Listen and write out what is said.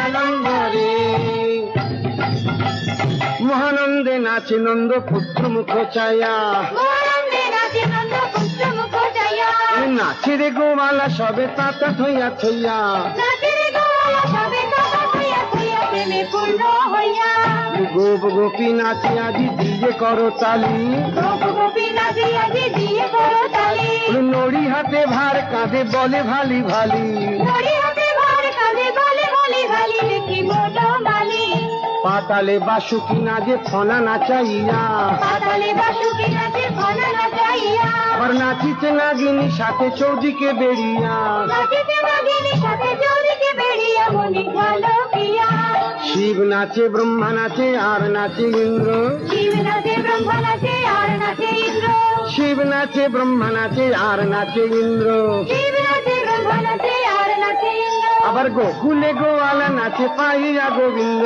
আনন্দরে। মহানন্দে নাচে নন্দ পুত্র মুখ চায়া, নাচে রে গোমালা সবে তাতা থইয়া থইয়া, গোপ গোপী নাচে আজি দিয়ে করো তালি, নড়ি হাতে ভার কাঁধে বলে ভালি ভালি, পাতালে বাসুকি নাচে ফনা নাচাইয়া, আর নাচিতে নাগিনী সাথে চৌদিকে বেরিয়া, শিব নাচে ব্রহ্মা নাচে আর নাচে ইন্দ্র, শিব নাচে ব্রহ্মা নাচে আর নাচে ইন্দ্র, আবার গোকুলে গোয়ালা নাচে পাইয়া গোবিন্দ,